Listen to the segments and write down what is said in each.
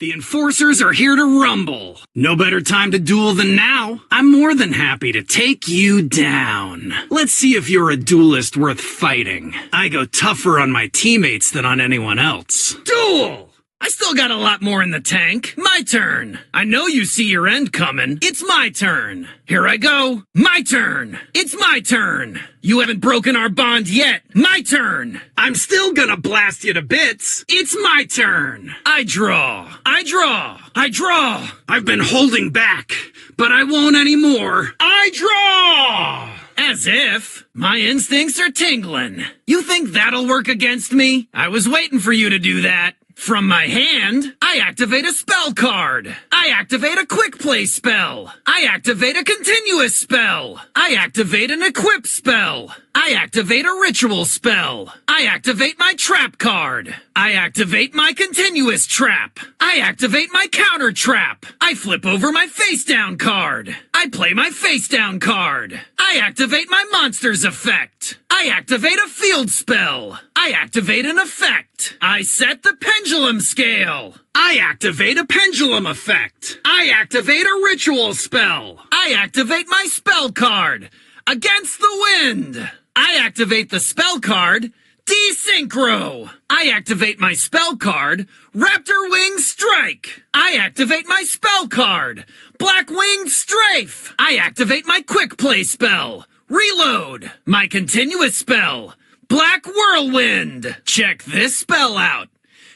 The enforcers are here to rumble. No better time to duel than now. I'm more than happy to take you down. Let's see if you're a duelist worth fighting. I go tougher on my teammates than on anyone else. Duel! I still got a lot more in the tank. My turn. I know you see your end coming. It's my turn. Here I go. My turn. It's my turn. You haven't broken our bond yet. My turn. I'm still gonna blast you to bits. It's my turn. I draw. I draw. I draw. I've been holding back, but I won't anymore. I draw! As if. My instincts are tingling. You think that'll work against me? I was waiting for you to do that. From my hand, I activate a spell card. I activate a quick play spell. I activate a continuous spell. I activate an equip spell. I activate a ritual spell. I activate my trap card. I activate my continuous trap. I activate my counter trap. I flip over my face down card. I play my face down card. I activate my monster's effect. I activate a field spell. I activate an effect. I set the pendulum scale. I activate a pendulum effect. I activate a ritual spell. I activate my spell card. Against the wind. I activate the spell card. Desynchro. I activate my spell card. Raptor Wing Strike. I activate my spell card. Black Winged Strafe. I activate my quick play spell. Reload. My continuous spell. Black Whirlwind. Check this spell out.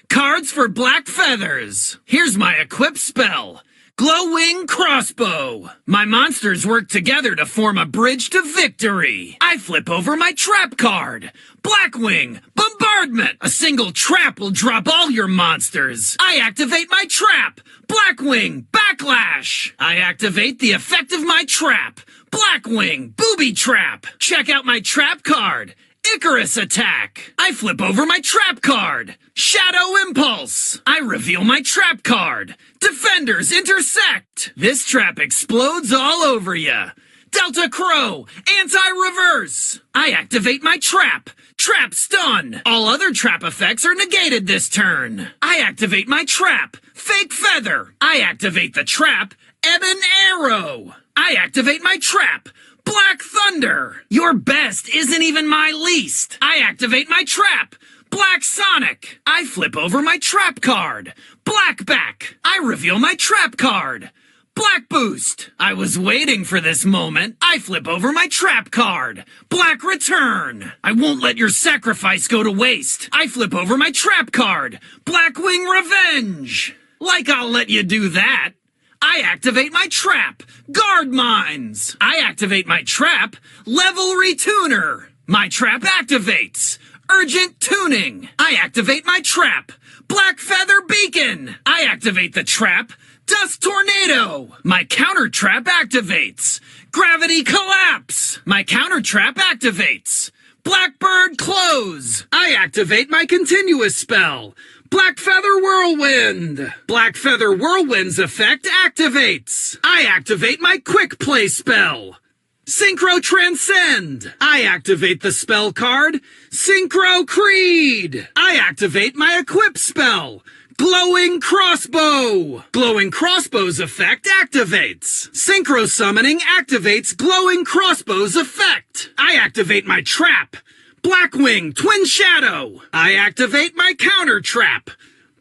Cards for Black Feathers. Here's my equip spell. Glowing Crossbow. My monsters work together to form a bridge to victory. I flip over my trap card. Blackwing Bombardment. A single trap will drop all your monsters. I activate my trap. Blackwing Backlash. I activate the effect of my trap. Blackwing Booby Trap. Check out my trap card. Icarus Attack. I flip over my trap card. Shadow Impulse. I reveal my trap card. Defenders Intersect. This trap explodes all over ya. Delta Crow. Anti-Reverse. I activate my trap. Trap Stun. All other trap effects are negated this turn. I activate my trap. Fake Feather. I activate the trap. Ebon Arrow. I activate my trap. Black Thunder. Your best isn't even my least. I activate my trap. Black Sonic. I flip over my trap card. Blackback. I reveal my trap card. Black Boost. I was waiting for this moment. I flip over my trap card. Black Return. I won't let your sacrifice go to waste. I flip over my trap card. Blackwing Revenge. Like I'll let you do that. I activate my trap. Guard Mines. I activate my trap. Level Retuner. My trap activates. Urgent Tuning. I activate my trap. Black Feather Beacon. I activate the trap. Dust Tornado. My counter trap activates. Gravity Collapse. My counter trap activates. Blackbird Close. I activate my continuous spell. Black Feather Whirlwind. Black Feather Whirlwind's effect activates. I activate my quick play spell. Synchro Transcend. I activate the spell card. Synchro Creed. I activate my equip spell. Glowing Crossbow. Glowing Crossbow's effect activates. Synchro Summoning activates Glowing Crossbow's effect. I activate my trap. Blackwing Twin Shadow. I activate my counter trap.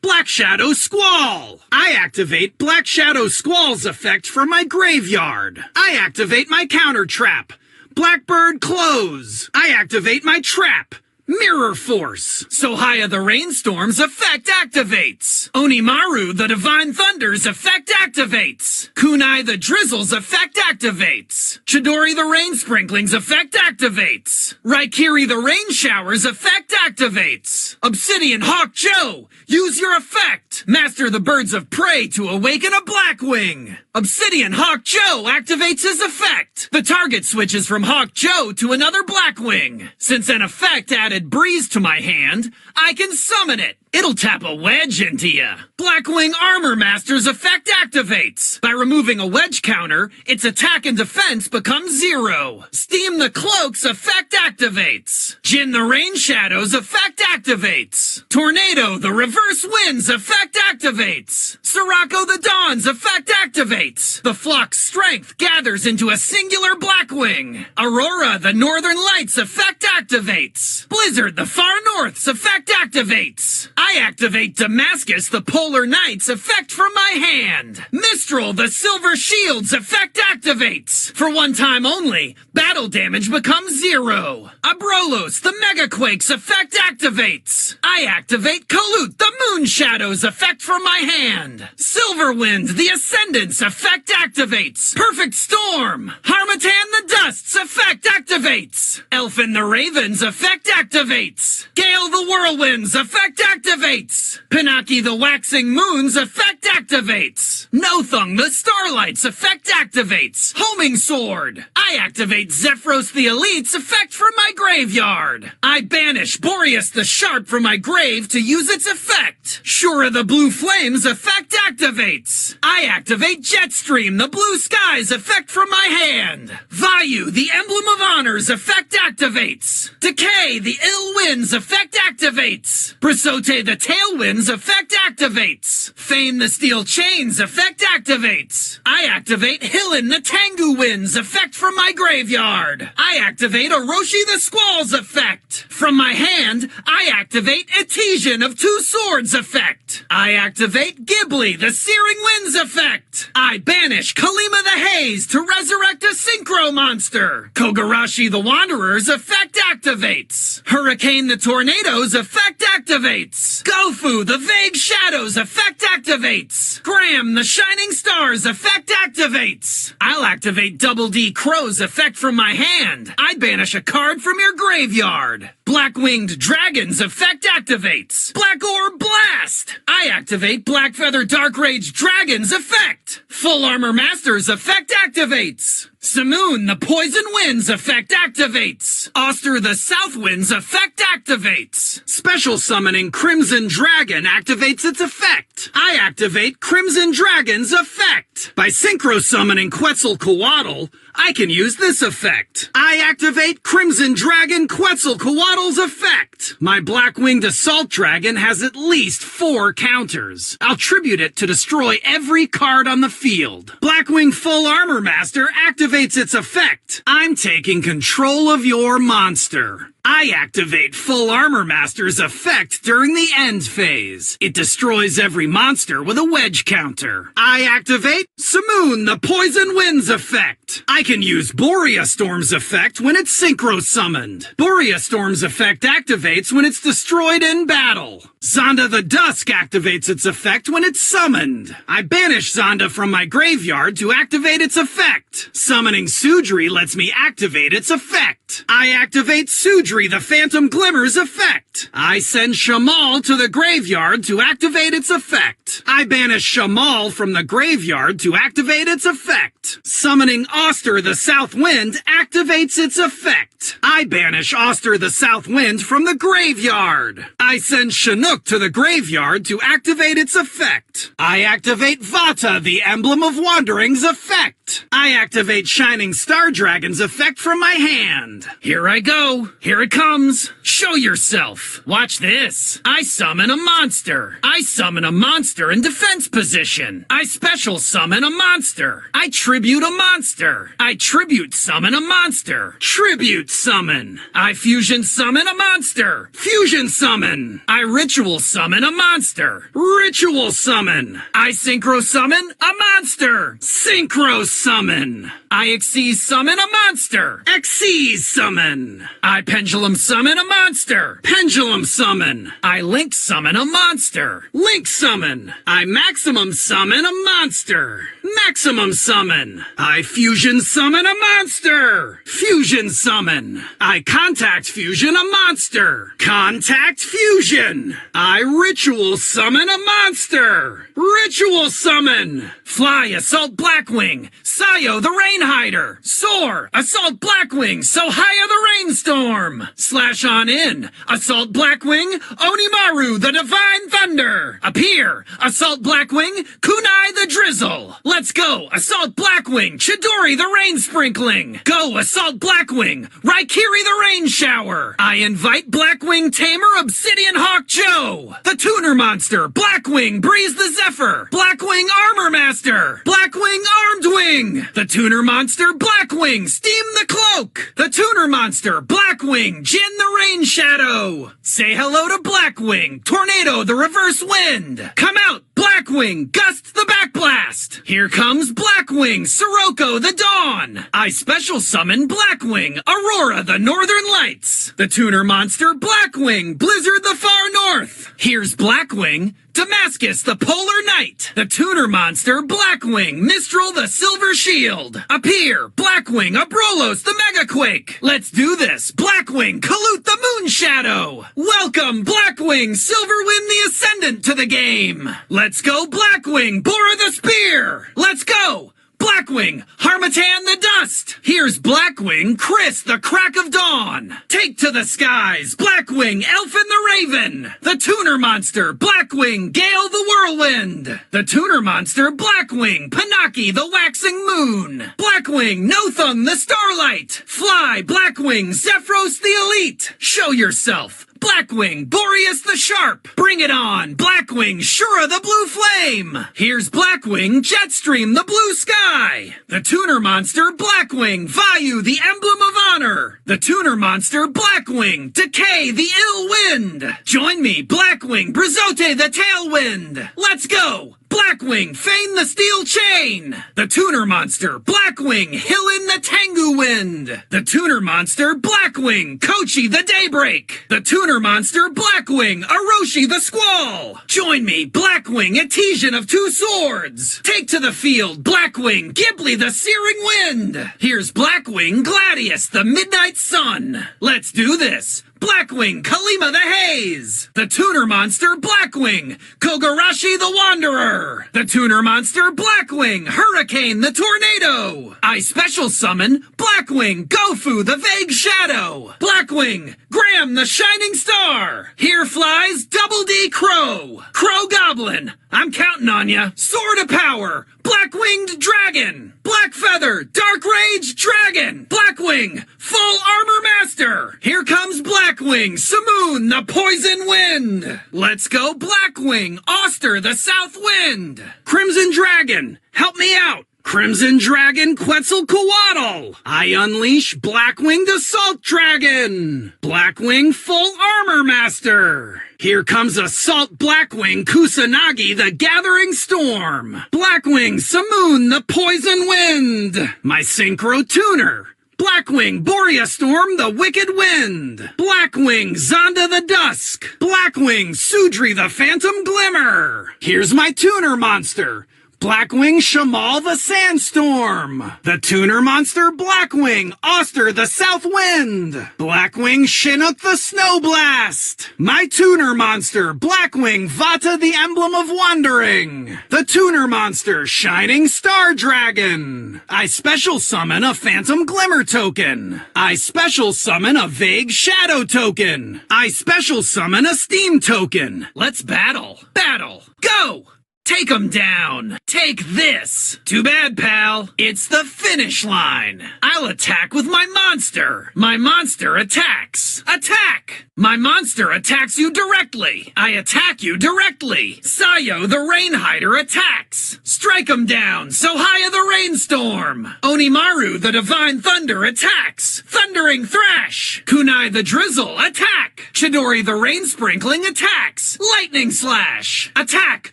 Black Shadow Squall. I activate Black Shadow Squall's effect from my graveyard. I activate my counter trap. Blackbird Close. I activate my trap. Mirror Force. Sohaya the Rainstorm's effect activates. Onimaru the Divine Thunder's effect activates. Kunai the Drizzle's effect activates. Chidori the Rain Sprinkling's effect activates. Raikiri the Rain Shower's effect activates. Obsidian Hawk Joe, use your effect. Master the Birds of Prey to awaken a Blackwing. Obsidian Hawk Joe activates his effect. The target switches from Hawk Joe to another Blackwing. Since an effect added Breeze to my hand, I can summon it. It'll tap a wedge into ya. Blackwing Armor Master's effect activates. By removing a wedge counter, its attack and defense becomes 0. Steam the Cloak's effect activates. Jin the Rain Shadow's effect activates. Tornado the Reverse Wind's effect activates. Sirocco the Dawn's effect activates. The Flock's strength gathers into a singular Blackwing. Aurora the Northern Lights effect activates. Blizzard the Far North's effect activates. I activate Damascus the Polar Knight's effect from my hand. Mistral the Silver Shield's effect activates. For one time only, battle damage becomes 0. Abrolos the Megaquake's effect activates. I activate Kalut the Moon Shadow's effect from my hand. Silverwind the Ascendant's effect activates. Perfect Storm. Harmattan the Dust's effect activates. Elfin the Raven's effect activates. Gale the Whirlwind's effect activates. Pinaki the Waxing Moon's effect activates. Nothung the Starlight's effect activates. Homing Sword. I activate Zephyros the Elite's effect from my graveyard. I banish Boreas the Sharp from my grave to use its effect. Shura the Blue Flame's effect activates. I activate Jetstream the Blue Sky's effect from my hand. Vayu the Emblem of Honor's effect activates. Decay the Ill Wind's effect activates. Brisote the Tailwind's effect activates. Fane the Steel Chain's effect activates. I activate Hillen the Tengu Wind's effect from my graveyard. I activate Orochi the Squall's effect. From my hand, I activate Etesian of Two Swords effect. I activate Ghibli the Searing Winds effect. I banish Kalima the Haze to resurrect a Synchro monster. Kogarashi the Wanderer's effect activates. Hurricane the Tornado's effect activates. Gofu the Vague Shadows effect activates. Graham the Shining Stars effect activates. I'll activate Double D Crow's effect from my hand. I banish a card from your graveyard. Black-Winged Dragon's effect activates. Black Orb Blast. I activate Blackfeather Dark Rage Dragon's effect. Full Armor Master's effect activates. Simoon the Poison Wind's effect activates. Oster the South Wind's effect activates. Special Summoning Crimson Dragon activates its effect. I activate Crimson Dragon's effect. By Synchro Summoning Quetzalcoatl, I can use this effect. I activate Crimson Dragon Quetzalcoatl's effect. My Black-Winged Assault Dragon has at least 4 counters. I'll tribute it to destroy every card on the field. Blackwing Full Armor Master activates its effect. I'm taking control of your monster. I activate Full Armor Master's effect during the end phase. It destroys every monster with a wedge counter. I activate Simoon the Poison Winds effect. I can use Borea Storm's effect when it's synchro summoned. Borea Storm's effect activates when it's destroyed in battle. Zonda the Dusk activates its effect when it's summoned. I banish Zonda from my graveyard to activate its effect. Summoning Sudri lets me activate its effect. I activate Sudri the Phantom Glimmer's effect. I send Shamal to the graveyard to activate its effect. I banish Shamal from the graveyard to activate its effect. Summoning Oster the South Wind activates its effect. I banish Oster the South Wind from the graveyard. I send Chinook to the graveyard to activate its effect. I activate Vata the Emblem of Wandering's effect. I activate Shining Star Dragon's effect from my hand. Here I go. Here it comes. Show yourself. Watch this. I summon a monster. I summon a monster in defense position. I special summon a monster. I tribute a monster. I tribute summon a monster. Tribute summon. I fusion summon a monster. Fusion summon. I ritual summon a monster. Ritual summon. I synchro summon a monster. Synchro summon. I Xyz summon a monster. Xyz summon. I pendulum summon a monster. Pendulum summon. I link summon a monster. Link summon. I maximum summon a monster. Maximum summon. I fusion summon a monster. Fusion summon. I contact fusion a monster. Contact fusion. I ritual summon a monster. Ritual summon. Fly Assault Blackwing. Sayo the Rainhider. Soar Assault Blackwing. So high the rainstorm. Storm. Slash on in. Assault Blackwing, Onimaru the Divine Thunder. Appear. Assault Blackwing, Kunai the Drizzle. Let's go. Assault Blackwing, Chidori the Rain Sprinkling. Go Assault Blackwing, Raikiri the Rain Shower. I invite Blackwing Tamer Obsidian Hawk Joe. The Tuner Monster, Blackwing Breeze the Zephyr. Blackwing Armor Master. Blackwing Armed Wing. The Tuner Monster, Blackwing Steam the Cloak. The Tuner Monster, Blackwing Jin the Rain Shadow. Say hello to Blackwing, Tornado the Reverse Wind. Come out, Blackwing, Gust the Backblast. Here comes Blackwing, Sirocco the Dawn. I special summon Blackwing, Aurora the Northern Lights. The Tuner Monster, Blackwing, Blizzard the Far North. Here's Blackwing, Damascus the Polar Knight. The Tuner Monster, Blackwing, Mistral the Silver Shield. Appear, Blackwing, Abrolos the Megaquake. Let's do this. Blackwing, Kalut the Moon Shadow. Welcome, Blackwing, Silverwind the Ascendant to the game. Let's go, Blackwing, Bora the Spear. Let's go. Blackwing, Harmatan the Dust. Here's Blackwing, Chris the Crack of Dawn. Take to the skies, Blackwing, Elfin the Raven. The Tuner Monster, Blackwing, Gale the Whirlwind. The Tuner Monster, Blackwing, Panaki the Waxing Moon. Blackwing, Nothung the Starlight. Fly, Blackwing, Zephyros the Elite. Show yourself. Blackwing, Boreas the Sharp. Bring it on, Blackwing, Shura the Blue Flame. Here's Blackwing, Jetstream the Blue Sky. The Tuner Monster, Blackwing, Vayu the Emblem of Honor. The Tuner Monster, Blackwing, Decay the Ill Wind. Join me, Blackwing, Brizote the Tailwind. Let's go. Blackwing, Feign the Steel Chain. The Tuner Monster, Blackwing, Hillin the Tengu Wind. The Tuner Monster, Blackwing, Kochi the Daybreak. The Tuner Monster, Blackwing, Aroshi the Squall. Join me, Blackwing, Etesian of Two Swords. Take to the field, Blackwing, Ghibli the Searing Wind. Here's Blackwing, Gladius the Midnight Sun. Let's do this. Blackwing, Kalima the Haze. The Tuner Monster, Blackwing, Kogarashi the Wanderer. The Tuner Monster, Blackwing, Hurricane the Tornado. I special summon Blackwing, Gofu the Vague Shadow. Blackwing, Graham the Shining Star. Here flies Double D Crow. Crow Goblin, I'm counting on ya. Sword of Power, Black-Winged Dragon. Black Feather, Dark Rage Dragon. Blackwing, Full Armor Master. Here comes Blackwing, Simoon the Poison Wind. Let's go Blackwing, Auster the South Wind. Crimson Dragon, help me out. Crimson Dragon Quetzalcoatl. I unleash Blackwinged Assault Dragon. Blackwing Full Armor Master. Here comes Assault Blackwing Kusanagi the Gathering Storm. Blackwing Simoon the Poison Wind. My Synchro Tuner. Blackwing Boreas Storm the Wicked Wind. Blackwing Zonda the Dusk. Blackwing Sudri the Phantom Glimmer. Here's my Tuner Monster. Blackwing Shamal the Sandstorm. The Tuner Monster Blackwing Auster the South Wind. Blackwing Chinook the Snowblast. My Tuner Monster Blackwing Vata the Emblem of Wandering. The Tuner Monster Shining Star Dragon. I special summon a Phantom Glimmer token. I special summon a Vague Shadow token. I special summon a Steam token. Let's battle. Battle. Go! Take 'em down. Take this. Too bad, pal. It's the finish line. I'll attack with my monster. My monster attacks. Attack! My monster attacks you directly. I attack you directly. Sayo the Rainhider attacks. Strike 'em down. Sohaya the Rainstorm. Onimaru the Divine Thunder attacks. Thundering Thrash. Kunai the Drizzle attack. Chidori the Rain Sprinkling attacks. Lightning Slash. Attack.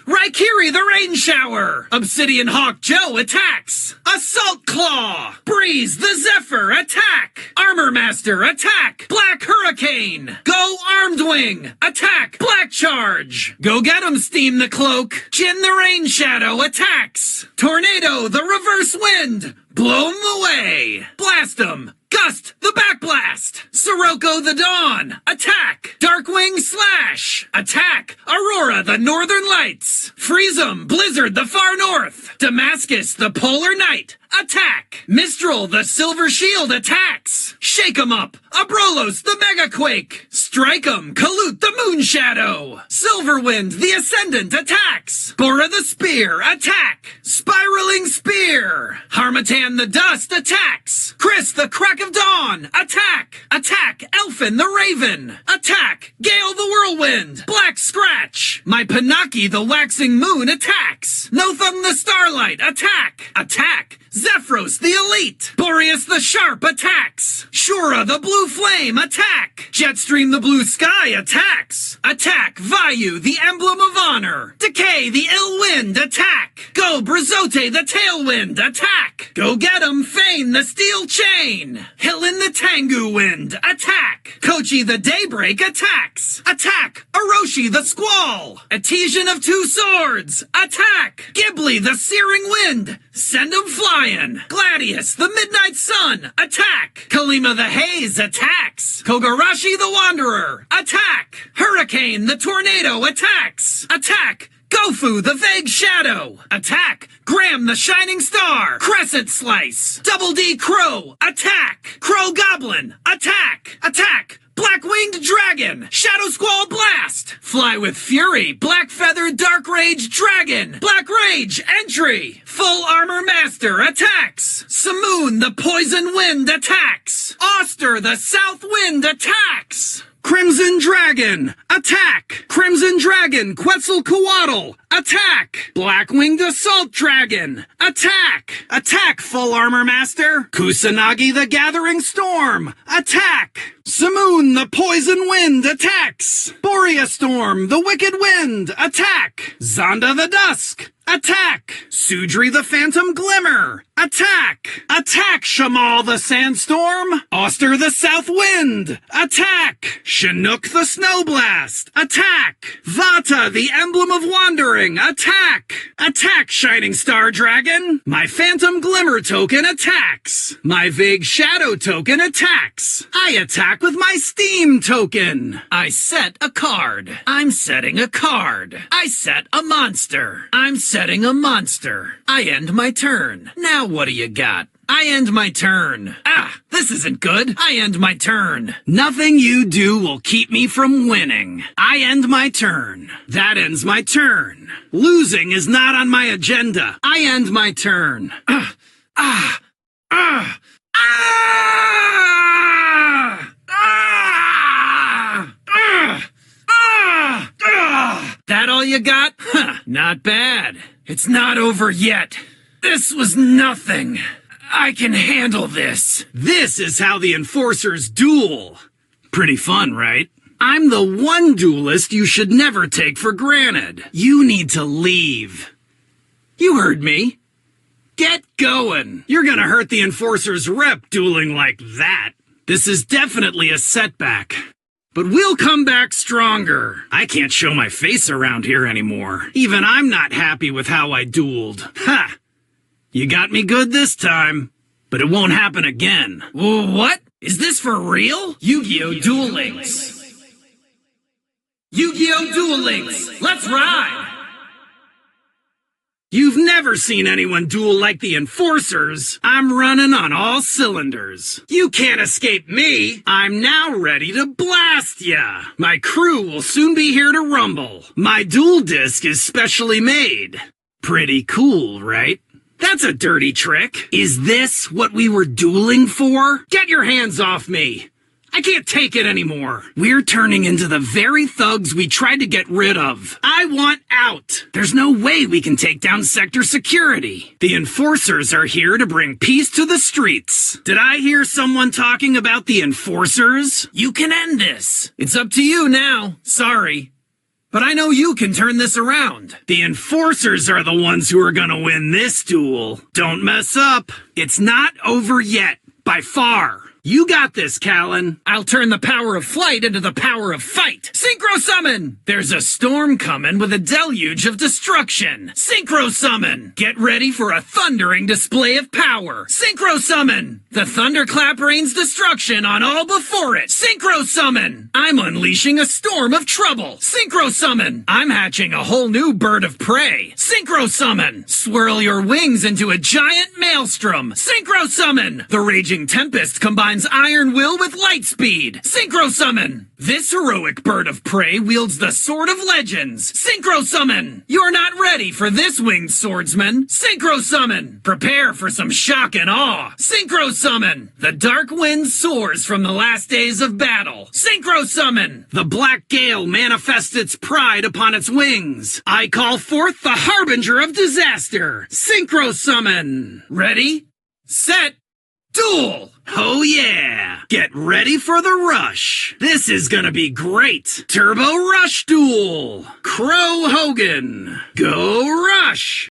Raikiri the Rain Shower. Obsidian Hawk Joe attacks. Assault Claw. Breeze the Zephyr attack. Armor Master attack. Black Hurricane. Go Armed Wing. Attack. Black Charge. Go get 'em, Steam the Cloak. Jin the Rain Shadow attacks. Tornado the Reverse Wind. Blow 'em away. Blast 'em. Gust, the Backblast! Sirocco the Dawn! Attack! Darkwing Slash! Attack! Aurora the Northern Lights! Freezem, Blizzard the Far North! Damascus the Polar Night! Attack! Mistral the Silver Shield attacks! Shake 'em up! Abrolos the Mega Quake! Strike 'em! Kalut the Moon Shadow! Silverwind the Ascendant attacks! Bora the Spear attack! Spiraling Spear! Harmatan the Dust attacks! Chris the Crack of Dawn attack! Attack! Elfin the Raven! Attack! Gale the Whirlwind! Black Scratch! My Pinocchi the Waxing Moon attacks! Nothumb the Starlight attack! Attack! Zephyros the Elite! Boreas the Sharp attacks! Shura the Blue Flame attack! Jetstream the Blue Sky attacks! Attack! Vayu the Emblem of Honor! Decay the Ill Wind attack! Go Brazote the Tailwind attack! Go get 'em Fane the Steel Chain! Hillen the Tengu Wind attack! Kochi the Daybreak attacks! Attack! Orochi the Squall! Etesian of Two Swords attack! Ghibli the Searing Wind! Send 'em flying! Gladius, the Midnight Sun, attack! Kalima the Haze attacks! Kogarashi the Wanderer, attack! Hurricane the Tornado attacks! Attack! Gofu the Vague Shadow, attack! Graham the Shining Star, Crescent Slice! Double D Crow, attack! Crow Goblin, attack! Attack! Black-Winged Dragon! Shadow Squall Blast! Fly with Fury! Black-Feathered Dark Rage Dragon! Black Rage Entry! Full Armor Master attacks! Simoon the Poison Wind attacks! Auster the South Wind attacks! Crimson Dragon, attack! Crimson Dragon, Quetzalcoatl, attack! Black-Winged Assault Dragon, attack! Attack, Full Armor Master! Kusanagi the Gathering Storm, attack! Simoon the Poison Wind attacks! Borea Storm, the Wicked Wind, attack! Zonda the Dusk, attack! Sudri the Phantom Glimmer, attack! Attack, Shamal the Sandstorm! Auster the South Wind, attack! Chinook the Snowblast, attack! Vata the Emblem of Wandering, attack! Attack, Shining Star Dragon! My Phantom Glimmer token attacks! My Vague Shadow token attacks! I attack with my Steam token! I set a card. I'm setting a card. I set a monster. I'm setting a monster. I end my turn. Now what do you got? I end my turn. Ah, this isn't good. I end my turn. Nothing you do will keep me from winning. I end my turn. That ends my turn. Losing is not on my agenda. I end my turn. That all you got? Huh, not bad. It's not over yet. This was nothing. I can handle this. This is how the enforcers duel. Pretty fun, right? I'm the one duelist you should never take for granted. You need to leave. You heard me. Get going. You're gonna hurt the enforcer's rep dueling like that. This is definitely a setback. But we'll come back stronger. I can't show my face around here anymore. Even I'm not happy with how I dueled. Ha! You got me good this time. But it won't happen again. What? Is this for real? Yu-Gi-Oh! Duel Links. Yu-Gi-Oh! Duel Links. Let's ride! You've never seen anyone duel like the enforcers. I'm running on all cylinders. You can't escape me. I'm now ready to blast ya. My crew will soon be here to rumble. My duel disc is specially made. Pretty cool, right? That's a dirty trick. Is this what we were dueling for? Get your hands off me. I can't take it anymore. We're turning into the very thugs we tried to get rid of. I want out. There's no way we can take down sector security. The enforcers are here to bring peace to the streets. Did I hear someone talking about the enforcers? You can end this. It's up to you now. Sorry. But I know you can turn this around. The enforcers are the ones who are gonna win this duel. Don't mess up. It's not over yet. By far. You got this, Callan. I'll turn the power of flight into the power of fight. Synchro summon! There's a storm coming with a deluge of destruction. Synchro summon! Get ready for a thundering display of power. Synchro summon! The thunderclap rains destruction on all before it. Synchro summon! I'm unleashing a storm of trouble. Synchro summon! I'm hatching a whole new bird of prey. Synchro summon! Swirl your wings into a giant maelstrom. Synchro summon! The raging tempest combines iron will with light speed. Synchro summon! This heroic bird of prey wields the sword of legends. Synchro summon! You're not ready for this winged swordsman. Synchro summon! Prepare for some shock and awe. Synchro summon! The dark wind soars from the last days of battle. Synchro summon! The black gale manifests its pride upon its wings. I call forth the harbinger of disaster. Synchro summon! Ready? Set! Duel! Oh yeah! Get ready for the rush! This is gonna be great! Turbo Rush Duel! Crow Hogan! Go Rush!